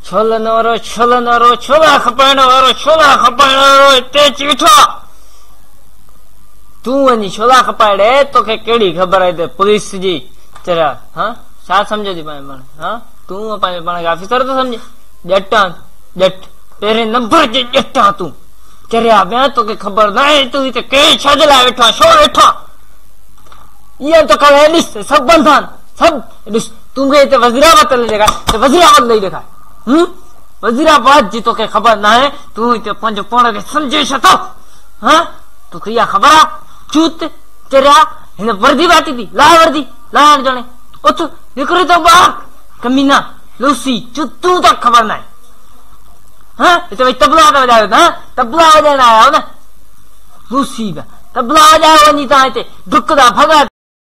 छोलनि वारो छोला खपाइण वारो हिते अची वेठो। तूं वञी छोला खपाए ॾे, तोखे कहिड़ी ख़बर आहे पुलिस जी चरिया? हाँ छा सम्झे थी पाण? हाँ तूं पंहिंजे पाण खे ऑफिसर थो सम्झे? ॼट ॼट पहिरें नंबर जे ॼट आहे तूं। चरिया ॿिया तोखे ख़बर न आहे तूं हिते कंहिं छा जे लाइ वेठो आहे, छो वेठो आहे? इहा तो करे ॾिस सभु बंदि आहिनि, सभु ॾिस। तूं हिते वज़ीराबाद हली ॾेखार, वज़ीराबाद लही ॾेखार। वज़ीराबाद जी तोखे ख़बर न आहे, तूं हिते पंहिंजो पाण खे सम्झे छा थो? हाँ तोखे इहा ख़बर आहे? चूत चरिया हिन वर्दी बाटी थी ला, वर्दी लाइण ॼणे उथ निकिरे थो ॿाहिरि। कमीना लूसी चूत, तूं त ख़बर न आहे। हाँ हिते वही तबला था वॼायो था, तबला वॼाइण आया हो न? लूसी तबला वॼायो वञी तव्हां हिते डुकदा भॻा